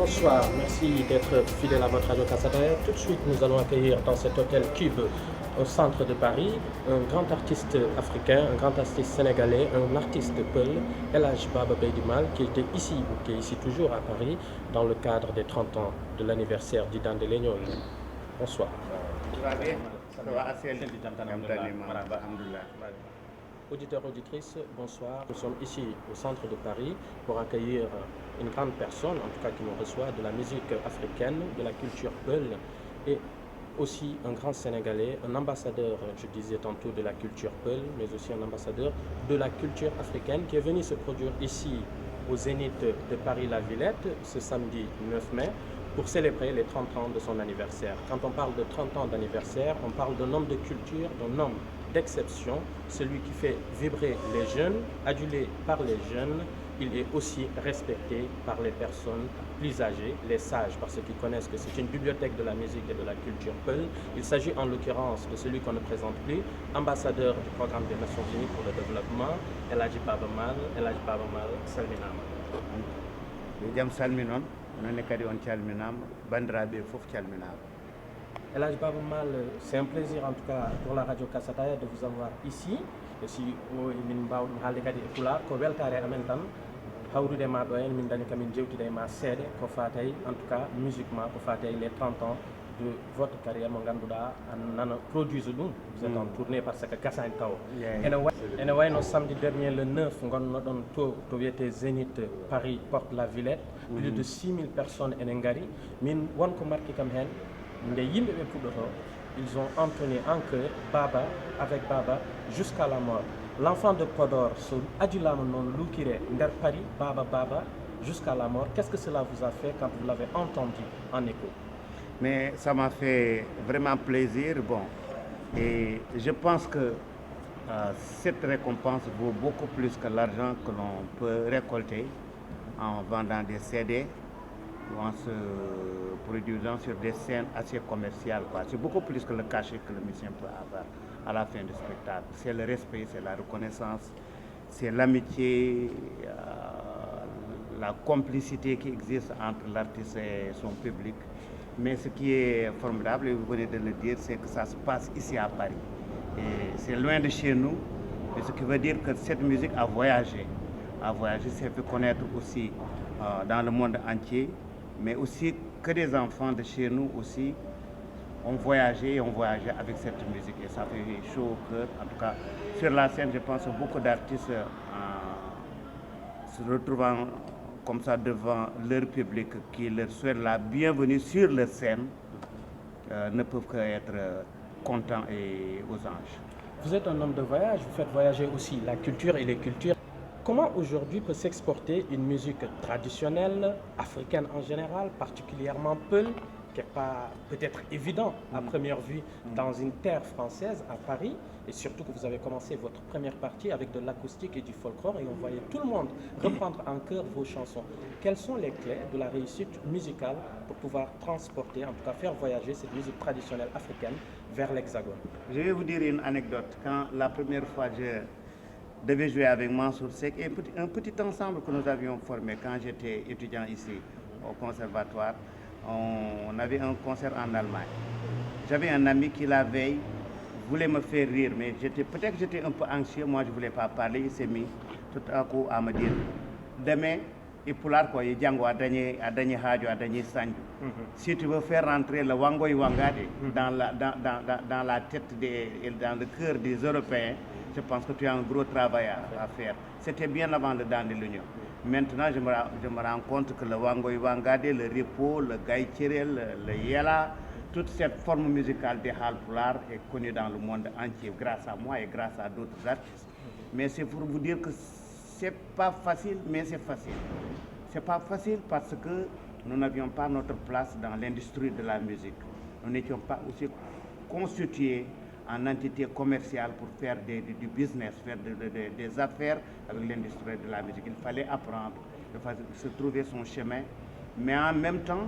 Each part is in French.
Bonsoir, merci d'être fidèle à votre radio Casablanca. Tout de suite, nous allons accueillir dans cet hôtel Cube au centre de Paris un grand artiste africain, un grand artiste sénégalais, un artiste peul, El Hadj Baba Beydimal, qui était ici ou qui est ici toujours à Paris dans le cadre des 30 ans de l'anniversaire d'Idande Legnol. Bonsoir. Auditeurs, auditrices, bonsoir. Nous sommes ici au centre de Paris pour accueillir une grande personne, en tout cas qui nous reçoit, de la musique africaine, de la culture peul et aussi un grand Sénégalais, un ambassadeur, je disais tantôt, de la culture peul, mais aussi un ambassadeur de la culture africaine qui est venu se produire ici au Zénith de Paris-La Villette ce samedi 9 mai pour célébrer les 30 ans de son anniversaire. Quand on parle de 30 ans d'anniversaire, on parle d'un homme de culture, d'un homme d'exception, celui qui fait vibrer les jeunes, adulé par les jeunes. Il est aussi respecté par les personnes plus âgées, les sages, parce qu'ils connaissent que c'est une bibliothèque de la musique et de la culture peul. Il s'agit en l'occurrence de celui qu'on ne présente plus, ambassadeur du programme des Nations Unies pour le développement, El Hadj Baba Mal, salminama. Jam salminon, non kadi on calminama, bandiraɓe fof calminama. El Hadj Baba Mal, c'est un plaisir en tout cas pour la radio Kasataya de vous avoir ici. Et si min mbawɗum haalde kadi e pulaar ko weltare amen tan hawrude ma ɗo en min dani kamin jewtide e ma seeɗa ko fatay en tout cas musiquement ko fatay les 30 ans de votre carrière mo ganduɗa nana produise ɗum vous êtes en tournée par ce que gasani taw ene wayno samedi dernier le 9 gonno ɗon to wiyete Zénith Paris porte la Villette plus de 6000 personnes ene gaari min wonko marqui kam hen nde yimɓeɓe puɗɗoto ils ont entonné en chœur Baba avec Baba jusqu'à la mort. L'enfant de Podor, so adulama non lukire nder Paris, Baba jusqu'à la mort. Qu'est-ce que cela vous a fait quand vous l'avez entendu en écho? Mais ça m'a fait vraiment plaisir. Bon, et je pense que cette récompense vaut beaucoup plus que l'argent que l'on peut récolter en vendant des CD ou en se produisant sur des scènes assez commerciales. C'est beaucoup plus que le cachet que le musicien peut avoir à la fin du spectacle. C'est le respect, c'est la reconnaissance, c'est l'amitié, la complicité qui existe entre l'artiste et son public. Mais ce qui est formidable, et vous venez de le dire, c'est que ça se passe ici à Paris. Et c'est loin de chez nous, et ce qui veut dire que cette musique a voyagé, s'est fait connaître aussi dans le monde entier, mais aussi que des enfants de chez nous aussi ont voyagé avec cette musique et ça fait chaud au cœur. En tout cas, sur la scène, je pense que beaucoup d'artistes se retrouvant comme ça devant leur public qui leur souhaite la bienvenue sur leur scène ne peuvent qu'être contents et aux anges. Vous êtes un homme de voyage, vous faites voyager aussi la culture et les cultures. Comment aujourd'hui peut s'exporter une musique traditionnelle, africaine en général, particulièrement peul, qui n'est pas peut-être évident à première vue dans une terre française, à Paris, et surtout que vous avez commencé votre première partie avec de l'acoustique et du folklore, et on voyait tout le monde reprendre en chœur vos chansons. Quelles sont les clés de la réussite musicale pour pouvoir transporter, en tout cas faire voyager cette musique traditionnelle africaine vers l'Hexagone? Je vais vous dire une anecdote. Quand la première fois je devais jouer avec Mansour Seck, un petit ensemble que nous avions formé quand j'étais étudiant ici au conservatoire. On avait un concert en Allemagne. J'avais un ami qui la veille voulait me faire rire, mais peut-être que j'étais un peu anxieux, moi je ne voulais pas parler. Il s'est mis tout à coup à me dire demain, et pour l'arco, il django a gagné Hadjo, a gagné Sanjo. Si tu veux faire rentrer le Wangoy Wangade dans la tête et dans le cœur des Européens, je pense que tu as un gros travail à faire. C'était bien avant le Dan de l'Union. Maintenant, je me rends compte que le Wangoy Wangade, le Ripo, le Gaïtirel, le Yela, toute cette forme musicale des Halpoulard est connue dans le monde entier grâce à moi et grâce à d'autres artistes. Mais c'est pour vous dire que c'est pas facile, mais c'est facile. C'est pas facile parce que nous n'avions pas notre place dans l'industrie de la musique. Nous n'étions pas aussi constitués en entité commerciale pour faire du business, faire des affaires avec l'industrie de la musique. Il fallait apprendre, il fallait se trouver son chemin. Mais en même temps,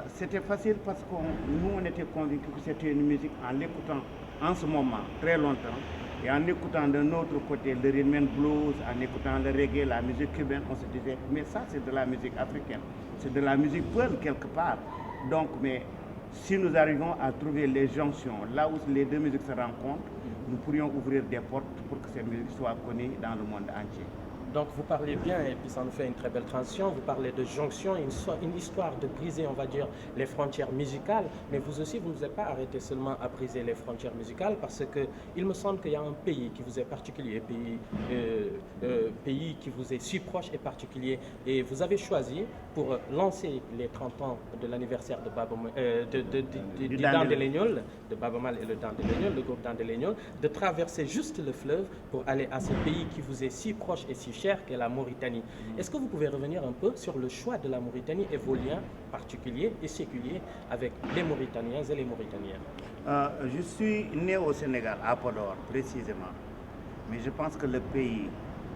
c'était facile parce que nous, on était convaincus que c'était une musique en l'écoutant en ce moment, très longtemps. Et en écoutant d'un autre côté le rhythm and blues, en écoutant le reggae, la musique cubaine, on se disait, mais ça c'est de la musique africaine. c'est de la musique peul quelque part. Donc, mais si nous arrivons à trouver les jonctions, là où les deux musiques se rencontrent, nous pourrions ouvrir des portes pour que cette musique soit connue dans le monde entier. Donc vous parlez bien, et puis ça nous fait une très belle transition, vous parlez de jonction, une histoire de briser, on va dire, les frontières musicales, mais vous aussi, vous ne vous êtes pas arrêté seulement à briser les frontières musicales, parce qu'il me semble qu'il y a un pays qui vous est particulier, pays qui vous est si proche et particulier, et vous avez choisi, pour lancer les 30 ans de l'anniversaire de du Dent de Légnol, de Baaba Maal et le Dent de Légnol, le groupe Dent de Légnol, de traverser juste le fleuve pour aller à ce pays qui vous est si proche et si cher, qu'est la Mauritanie. Est-ce que vous pouvez revenir un peu sur le choix de la Mauritanie et vos liens particuliers et séculiers avec les Mauritaniens et les Mauritaniennes? Je suis né au Sénégal, à Podor précisément, mais je pense que le pays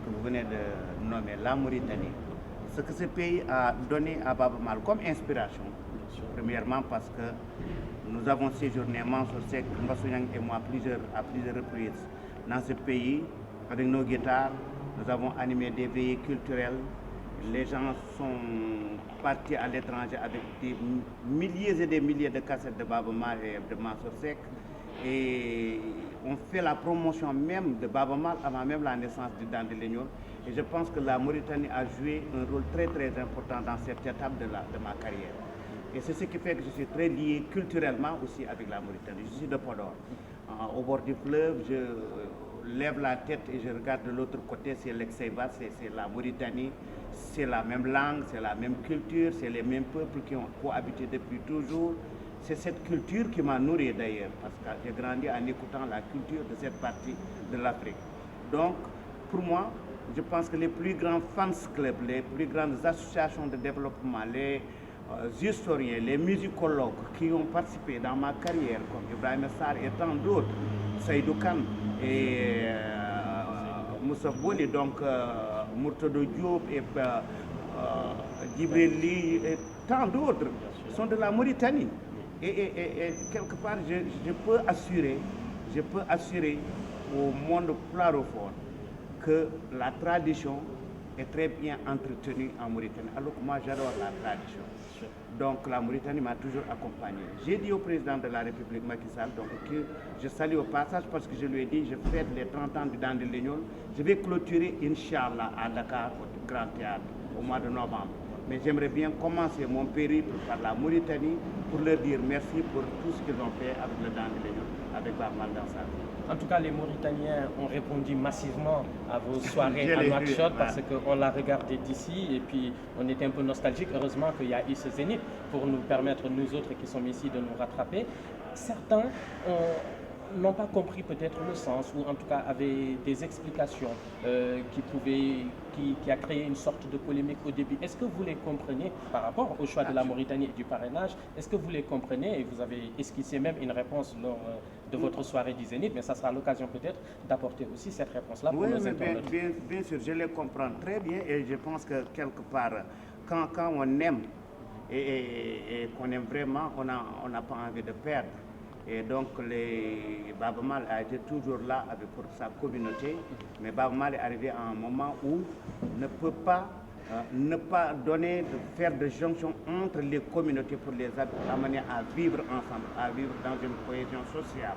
que vous venez de nommer, la Mauritanie, ce que ce pays a donné à Baaba Maal comme inspiration, premièrement parce que nous avons séjourné, Mansour Seck, Mbassou Niang et moi, à plusieurs reprises dans ce pays avec nos guitares. Nous avons animé des veillées culturelles. Les gens sont partis à l'étranger avec des milliers et des milliers de cassettes de Baaba Maal et de Mansour Seck. Et on fait la promotion même de Baaba Maal avant même la naissance du Dent de Légnol. Et je pense que la Mauritanie a joué un rôle très très important dans cette étape de ma carrière. Et c'est ce qui fait que je suis très lié culturellement aussi avec la Mauritanie. Je suis de Podor. Au bord du fleuve, je lève la tête et je regarde de l'autre côté, c'est l'Exeba, c'est la Mauritanie. C'est la même langue, c'est la même culture, c'est les mêmes peuples qui ont cohabité depuis toujours. C'est cette culture qui m'a nourri d'ailleurs, parce que j'ai grandi en écoutant la culture de cette partie de l'Afrique. Donc, pour moi, je pense que les plus grands fans clubs, les plus grandes associations de développement, les historiens, les musicologues qui ont participé dans ma carrière, comme Ibrahim Sarr et tant d'autres, Seydou Kane et Moussa Boli, donc Murtado Diop et Djibril Ly et tant d'autres sont de la Mauritanie. Et quelque part, je peux assurer au monde plarophone que la tradition est très bien entretenue en Mauritanie, alors que moi j'adore la tradition. Donc la Mauritanie m'a toujours accompagné. J'ai dit au président de la République, Macky Sall, donc, que je salue au passage parce que je lui ai dit, je fête les 30 ans du Dent de Légnol, je vais clôturer, Inch'Allah, à Dakar, au Grand Théâtre, au mois de novembre. Mais j'aimerais bien commencer mon périple par la Mauritanie pour leur dire merci pour tout ce qu'ils ont fait avec le Dent de Légnol, avec Baaba Maal dans sa vie. En tout cas, les Mauritaniens ont répondu massivement à vos soirées à Nouakchott parce qu'on l'a regardé d'ici et puis on était un peu nostalgique. Heureusement qu'il y a eu ce zénith pour nous permettre, nous autres qui sommes ici, de nous rattraper. Certains n'ont pas compris peut-être le sens ou en tout cas avaient des explications qui a créé une sorte de polémique au début. Est-ce que vous les comprenez par rapport au choix de la Mauritanie et du parrainage? Est-ce que vous les comprenez et vous avez esquissé même une réponse lors de votre soirée du Zénith, mais ça sera l'occasion peut-être d'apporter aussi cette réponse-là pour nos internautes. Bien sûr, je les comprends très bien et je pense que quelque part, quand on aime et qu'on aime vraiment, on n'a pas envie de perdre. Et donc, Baaba Maal a été toujours là pour sa communauté, mais Baaba Maal est arrivé à un moment où ne peut pas ne pas faire de jonction entre les communautés pour les amener à vivre ensemble, à vivre dans une cohésion sociale.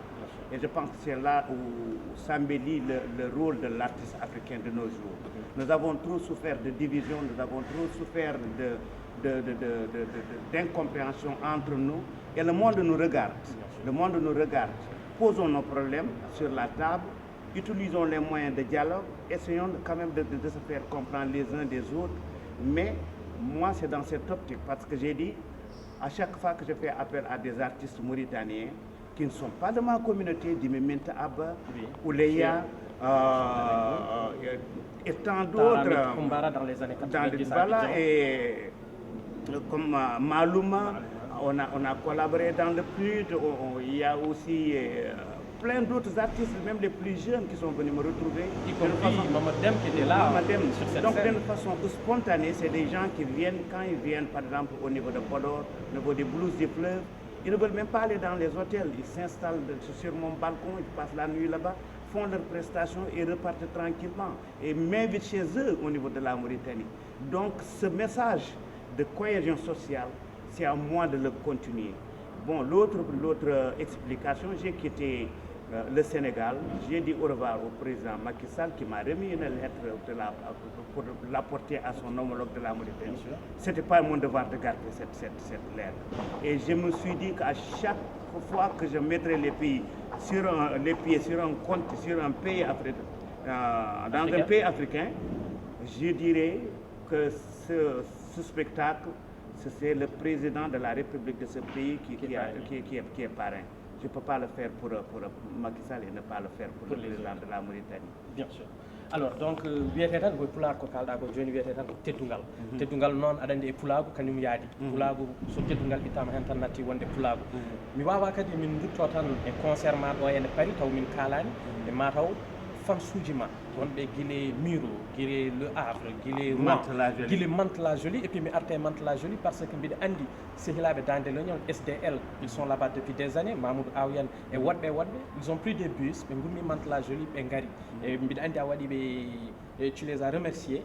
Et je pense que c'est là où s'embellit le rôle de l'artiste africain de nos jours. Nous avons trop souffert de division, nous avons trop souffert d'incompréhension entre nous, et le monde nous regarde. Le monde nous regarde. Posons nos problèmes sur la table, utilisons les moyens de dialogue, essayons quand même de se faire comprendre les uns des autres. Mais moi, c'est dans cette optique, parce que j'ai dit, à chaque fois que je fais appel à des artistes mauritaniens qui ne sont pas de ma communauté, Dimimenta Abba, Ouleya, et tant d'autres, dans les années 90, et comme Malouma, on a collaboré dans le PLUD, il y a aussi plein d'autres artistes, même les plus jeunes qui sont venus me retrouver. Y compris Mamadem qui était là sur cette donc scène. d'une façon spontanée, c'est des gens qui viennent, quand ils viennent par exemple au niveau de Podor, au niveau des blues des fleuves, ils ne veulent même pas aller dans les hôtels, ils s'installent sur mon balcon, ils passent la nuit là-bas, font leurs prestations et repartent tranquillement et m'invitent chez eux au niveau de la Mauritanie. Donc ce message de cohésion sociale, c'est à moi de le continuer. Bon, l'autre explication, j'ai quitté le Sénégal, j'ai dit au revoir au président Macky Sall qui m'a remis une lettre pour l'apporter à son homologue de la Mauritanie. Ce n'était pas mon devoir de garder cette lettre. Et je me suis dit qu'à chaque fois que je mettrai les pieds sur un compte, sur un pays africain, dans un pays africain, je dirais que ce spectacle, c'est le président de la République de ce pays qui est parrain. Je ne peux pas le faire pour Macky Sall et ne pas le faire pour le président de la Mauritanie. Bien sûr. Alors, donc, wiyete tan koye pulaar ko kalɗa ko joni wiyete tan ko teddungal teddungal noon aɗa andi e pulaagu kañum yaadi pulaagu so teddungal ittama hen tan natti wonde pulaagu mi wawa kadi min dutto tan e concert ma ɗo ene paari taw min kalani e mataw fansuji ma wonɓe guile Miro, guile Le Havre, guile Mantes-la-Jolie et puis mi arte Mantes-la-Jolie parce que mbiɗa andi sehilaɓe Dande Leñol SDL ils sont là-bas depuis des années, Mamoudou Aouyan et woɗɓe ils ont pris des bus ɓe gummi Mantes-la-Jolie ɓe gari e mbiɗa andi a waɗi ɓe tu les as remerciés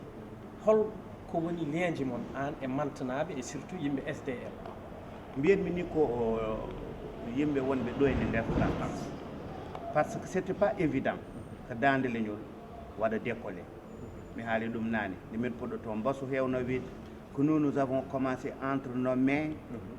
hol ko woni lienji mon an e mantenaɓe et surtout yimɓe SDL mbiyatmi ni ko yimɓe wonɓe ɗo ene nder France parce que c'était pas évident ko Dande Leñol waɗa décollé mi haali ɗum naane nde min puɗɗoto mbasu hewno wiide que nous avons commencé entre nos mains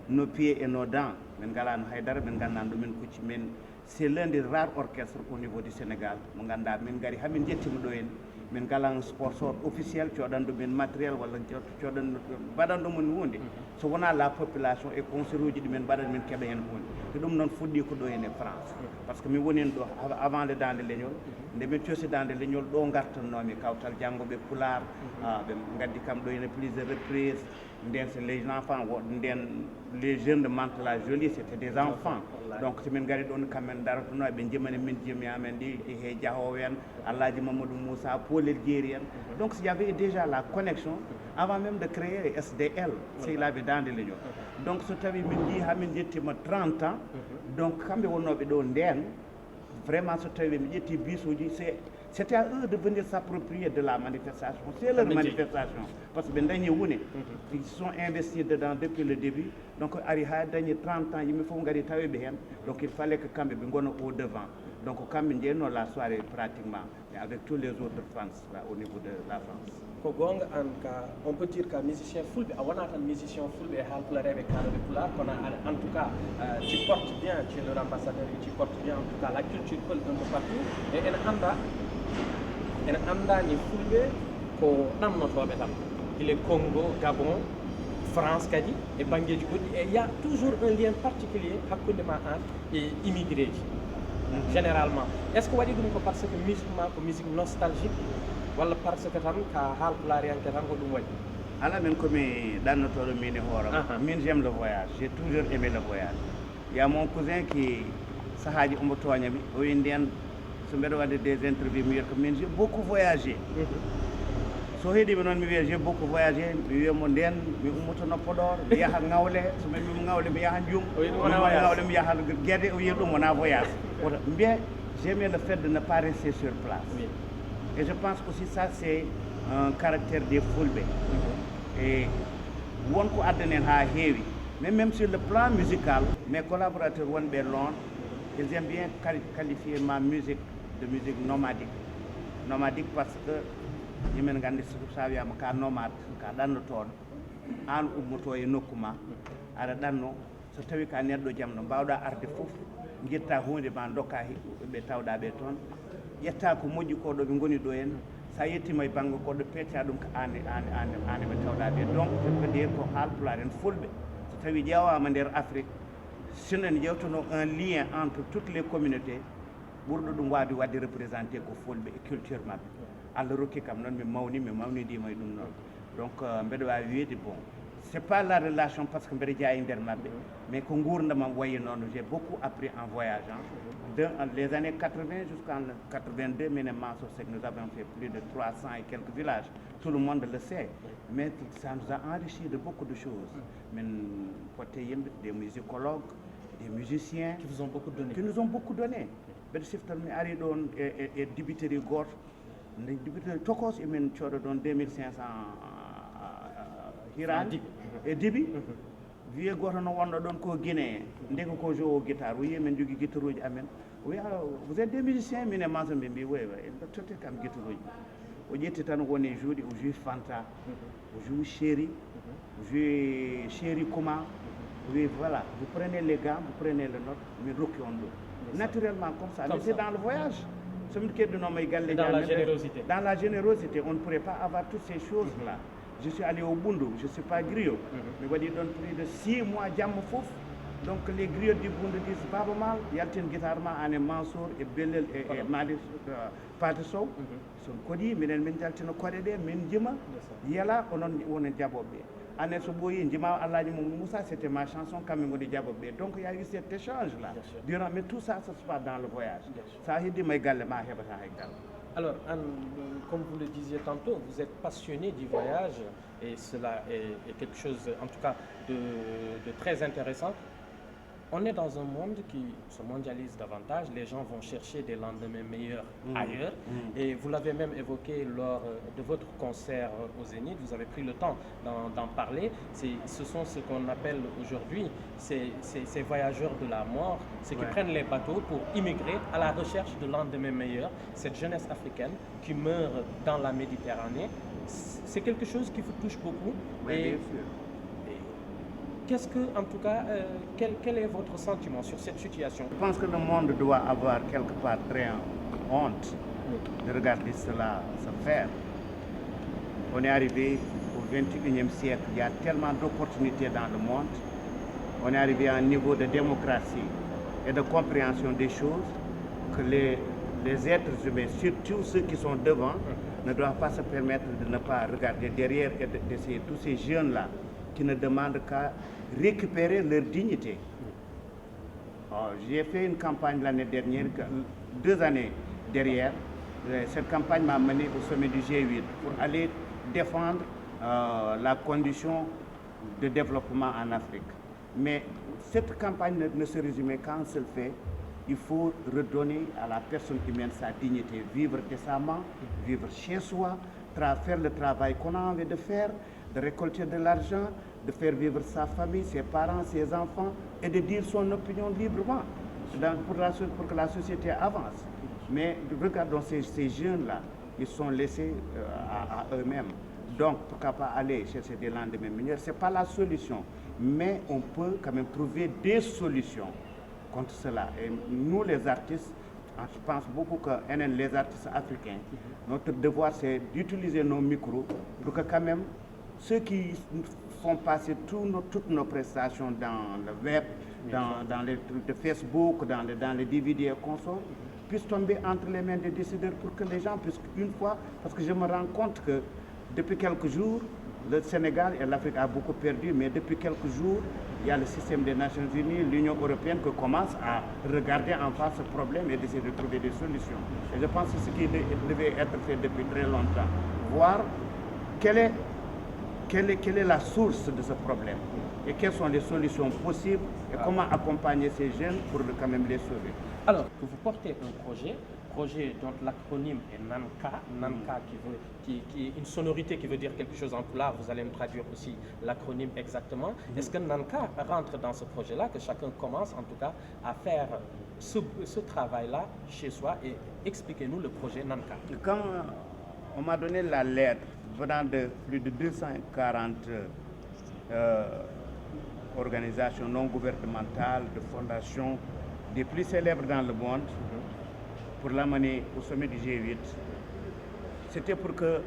nos pieds et nos dents min ngalano haydara min gandano ɗumen kucci men c'est l'un des rares orchestres au niveau du Sénégal mo ganduɗa min gari hamin jettima ɗo en min ngalan sponsor officiel coɗan ɗumen matériel walla coɗan mbaɗan ɗumen hunde so wona la population et concert uji ɗumen mbaɗan min keeɓa hen hunde te ɗum noon fuɗɗi ko ɗo ene France par ce que mi woni hen ɗo avant le Dande Leñol nde min coosi Dande Leñol ɗo gartannomi kawtal janggoɓe pular ɓe gaddi kam ɗo ene plusieurs reprises nden c'est les enfants nden les jeunes de Mantes-la-Jolie c'était des enfants donc somin gari ɗon kamɓe daratono ɓe jimani min jimi amen ɗi he Diahowo en Alhaji Mamadou Moussa Polel Jeeri en donc il y avait déjà la connexion avant même de créer SDL sehilaɓe Dande Leñol donc so tawi min jii hamin jettima 30 ans donc kamɓe wonnoɓe ɗo nden vraiment so tawi mi ƴetti bisuji c'était à eux de venir s'approprier de la manifestation. C'est leur manifestation. Parce que ils se sont investis dedans depuis le début. Donc, il y a 30 ans, il me faut donc il fallait que Kambe Bingono au devant. Donc, Kambe Ndieno la soirée pratiquement, avec tous les autres fans là, au niveau de la France. On peut dire qu'un musicien fulbe, un musicien fulbe, en tout cas, tu portes bien, tu es leur ambassadeur, tu portes bien en tout cas la culture un peu partout. Et en andani fulbe ko ɗamnotoɓe tam il Congo, Gabon, France kadi e banggueji goɗɗi et il y a toujours un lien particulier hakkude ma an et immigré ji généralement est ce que waɗi ɗum ko parce que musique ma ko musique nostalgique walla parce que tan ka haalpulariyanke tan ko ɗum waɗi ala min komi ɗannotoɗo min e hoorema min j'aime le voyage, j'ai toujours aimé le voyage. Il y a mon cousin qui sahaji omo toñami o wi nden so mbeɗa wadde des interviews mi wiyata ko min j'ai beaucoup voyagé so heeɗimi noon mi wiya j'ai beaucoup voyagé mi wiyamo nden mi ummotono Podor mi yaha Ngawle so mimi Ngawle mi yaha Ndioum Ngawle mi yaha Guédé o wiya ɗum wona voyage oto mbiya j'aimais le fait de ne pas rester sur place et je pense aussi ça c'est un caractère des Fulɓe et wonko addani en ha heewi mais même sur le plan musical mes collaborateurs wonɓe Londres ils aiment bien qualifier ma musique de musique nomadique. Nomadique parce que yimɓe gandi sa wiyama ka nomade ka ɗannotoɗo an ummoto e nokku ma aɗa ɗanno so tawi ka neɗɗo jamɗo mbawɗa arde foof guitta hunde ma dokka ɓe tawɗa ɓe toon ƴetta ko moƴƴi ko ɗo ɓe goni ɗo en sa yettima e banggue goɗɗo pecca ɗum ko an ɓe tawɗa ɓe donc peut dire ko haalpulaar en fulɓe so tawi ƴewama nder Afrique sino en ƴewtuno un lien entre toutes les communautés ɓurɗo ɗum wawi wadde représenté ko fulɓe e culture mabɓe Allah rokki kam noon mi mawnidima e ɗum noon donc mbeɗa wawi wiide bon c'est pas la relation par ce que mbeɗa jeeya e nder mabɓe mais ko gurdamam wayi noon j'ai beaucoup appris en voyageant les années 80 jusqu'en 82 minen Mansour Seck nous avons fait plus de 300 et quelques villages tout le monde le sait mais ça nous a enrichi de beaucoup de choses min potte yimɓe des musicologues des musiciens qui vous ont beaucoup donné qui nous ont beaucoup donné mbeɗa siftan mi ari ɗon e dibiteri goto nde dibiteri tokos emin cooda ɗon 2500 hirani e dibi wiye goto no wonno ɗon ko Guinée ndeko ko jowo guitare o wi min jogui guitare uji amen o wi vous êtes des musiciens min e Mansour mbi oui en totti kam guitare uji o ƴetti tan woni juuɗe o joui Fanta o joui Chéri o joui Chéri Kouma oui voilà vous prenez les gants vous prenez le note min rokki on ɗum naturellement comme ça mais c'est dans le voyage somin keddunomo e galle dans la générosité dans la générosité on ne pourrait pas avoir toutes ces choses là je suis allé au Bundu je suis pas griot mi waɗi ɗon plus de 6 mois jamma foof donc les griots du Bundu disent Baba Mal yaltin guitare ma an e Mansour e Bellel e Malick Paté Sow son koɗi minen min jaltina koɗe ɗe min jima yela onon wonen jaɓoɓe ane so ɓooyi jima Alhaji Moussa c'était ma chanson kamɓe goni jaɓoɓe donc il y a eu cet échange là durant mais tout ça ça se passe dans le voyage sa heddima e galle ma heɓata hay galle. Alors, comme vous le disiez tantôt, vous êtes passionné du voyage et cela est quelque chose, en tout cas, de très intéressant. On est dans un monde qui se mondialise davantage, les gens vont chercher des lendemains meilleurs ailleurs. Et vous l'avez même évoqué lors de votre concert au Zénith, vous avez pris le temps d'en parler. Ce sont ce qu'on appelle aujourd'hui ces voyageurs de la mort, ceux qui prennent les bateaux pour immigrer à la recherche de lendemains meilleurs. Cette jeunesse africaine qui meurt dans la Méditerranée, c'est quelque chose qui vous touche beaucoup. Oui, bien sûr. Qu'est-ce que, en tout cas, quel est votre sentiment sur cette situation? Je pense que le monde doit avoir quelque part très honte de regarder cela se faire. On est arrivé au XXIe siècle, il y a tellement d'opportunités dans le monde. On est arrivé à un niveau de démocratie et de compréhension des choses que les êtres humains, surtout ceux qui sont devant, ne doivent pas se permettre de ne pas regarder derrière et d'essayer tous ces jeunes-là qui ne demandent qu'à récupérer leur dignité. J'ai fait une campagne l'année dernière, 2 années derrière. Cette campagne m'a mené au sommet du G8 pour aller défendre la condition de développement en Afrique. Mais cette campagne ne se résumait qu'à un seul fait. Il faut redonner à la personne humaine sa dignité, vivre décemment, vivre chez soi, faire le travail qu'on a envie de faire, de récolter de l'argent, de faire vivre sa famille, ses parents, ses enfants, et de dire son opinion librement pour que la société avance. Mais regardons ces jeunes-là, ils sont laissés à eux-mêmes. Donc, pourquoi pas aller chercher des lendemains meilleurs? Ce n'est pas la solution, mais on peut quand même trouver des solutions contre cela. Et nous, les artistes, je pense beaucoup que les artistes africains, notre devoir, c'est d'utiliser nos micros pour que quand même ceux qui font passer toutes nos prestations dans le web, dans les trucs de Facebook, dans les DVD et consorts, puissent tomber entre les mains des décideurs pour que les gens puissent une fois, parce que je me rends compte que depuis quelques jours, le Sénégal et l'Afrique a beaucoup perdu, mais depuis quelques jours, il y a le système des Nations Unies, l'Union européenne qui commence à regarder en face ce problème et d'essayer de trouver des solutions. Et je pense que ce qui devait être fait depuis très longtemps, voir quelle est la source de ce problème et quelles sont les solutions possibles et comment accompagner ces jeunes pour quand même les sauver. Alors, que vous portez un projet dont l'acronyme est NANCA, qui est une sonorité qui veut dire quelque chose en pulaar, vous allez me traduire aussi l'acronyme exactement. Est-ce que NANCA rentre dans ce projet-là, que chacun commence en tout cas à faire ce travail-là chez soi, et expliquez-nous le projet NANCA. Quand on m'a donné la lettre venant de plus de 240 organisations non gouvernementales, de fondations, des plus célèbres dans le monde, pour l'amener au sommet du G8, c'était pour que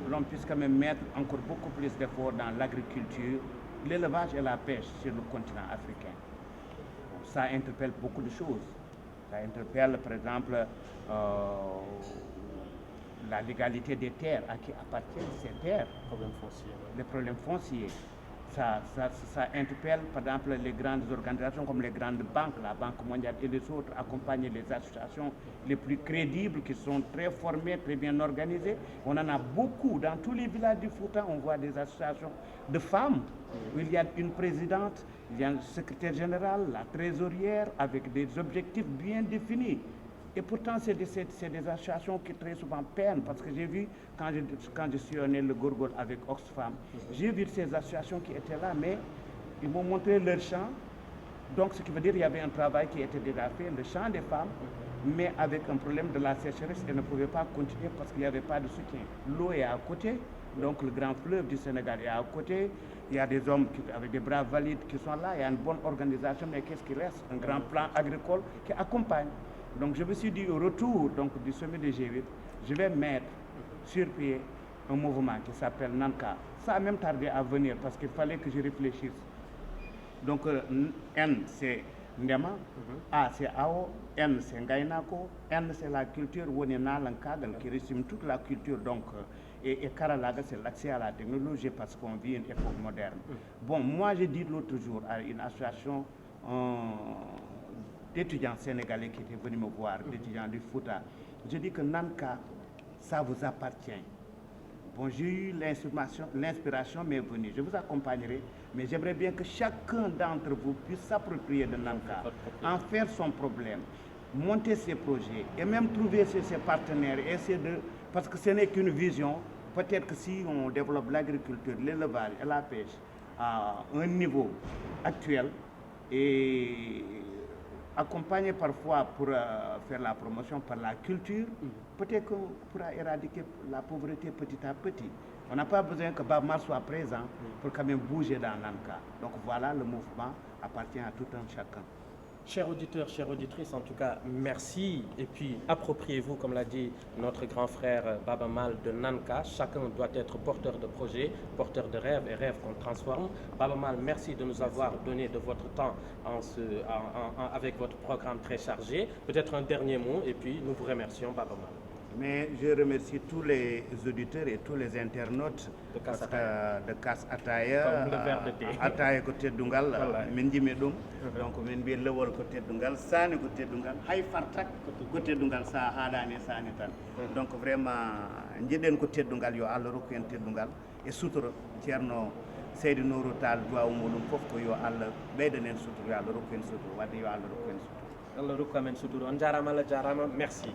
l'on puisse quand même mettre encore beaucoup plus d'efforts dans l'agriculture, l'élevage et la pêche sur le continent africain. Ça interpelle beaucoup de choses. Ça interpelle par exemple la légalité des terres, à qui appartiennent ces terres, les problèmes fonciers. Ça interpelle par exemple les grandes organisations comme les grandes banques, la Banque mondiale et les autres, accompagner les associations les plus crédibles qui sont très formées, très bien organisées. On en a beaucoup dans tous les villages du Fouta, on voit des associations de femmes où il y a une présidente, il y a un secrétaire général, la trésorière avec des objectifs bien définis. Et pourtant, c'est des associations qui très souvent peinent, parce que j'ai vu, quand je sillonnais le Gorgol avec Oxfam, j'ai vu ces associations qui étaient là, mais ils m'ont montré leur champ. Donc, ce qui veut dire qu'il y avait un travail qui était déjà fait, le champ des femmes, mais avec un problème de la sécheresse, elles ne pouvaient pas continuer parce qu'il n'y avait pas de soutien. L'eau est à côté, donc le grand fleuve du Sénégal est à côté. Il y a des hommes avec des bras valides qui sont là, il y a une bonne organisation, mais qu'est-ce qui reste? Un grand plan agricole qui accompagne. Donc je me suis dit, au retour donc, du sommet de G8, je vais mettre sur pied un mouvement qui s'appelle Nanka. Ça a même tardé à venir parce qu'il fallait que je réfléchisse. Donc N c'est Ndema, A c'est Ao, N c'est Ngainako, N c'est la culture, Wonena Lankagan qui résume toute la culture. Donc, et Karalaga c'est l'accès à la technologie parce qu'on vit une époque moderne. Bon, moi j'ai dit l'autre jour à une association d'étudiants sénégalais qui étaient venus me voir, d'étudiants du Fouta, je dis que Nanka, ça vous appartient. Bon, j'ai eu l'inspiration m'est venue. Je vous accompagnerai, mais j'aimerais bien que chacun d'entre vous puisse s'approprier de Nanka, en faire son problème, monter ses projets et même trouver ses partenaires, essayer de... Parce que ce n'est qu'une vision. Peut-être que si on développe l'agriculture, l'élevage et la pêche à un niveau actuel et accompagné parfois pour faire la promotion par la culture, peut-être qu'on pourra éradiquer la pauvreté petit à petit. On n'a pas besoin que Bamar soit présent pour quand même bouger dans Nanka. Donc voilà, le mouvement appartient à tout un chacun. Chers auditeurs, chères auditrices, en tout cas, merci. Et puis, appropriez-vous, comme l'a dit notre grand frère Baba Mal de Nanka. Chacun doit être porteur de projets, porteur de rêves et rêves qu'on transforme. Baba Mal, merci de nous avoir donné de votre temps avec votre programme très chargé. Peut-être un dernier mot et puis nous vous remercions, Baba Mal. Mais je remercie tous les auditeurs et tous les internautes de Casse Ataya, Ataya côté Dungal, Mendimedum, donc Menbi Lewol côté Dungal, Sani côté Dungal, Hay Fartak côté Dungal, ça Adani Sanitan. Donc vraiment, Njeden côté Dungal, yo Allah côté Dungal, et Soutre, Tierno, Seydou Nourou Tal, Doua Oumoulou, Fofko, yo Allah, Bedenen Soutre, yo Allah côté Soutre, Wadi yo Allah côté Soutre. Allah côté Soutre, on jarama la jarama, merci.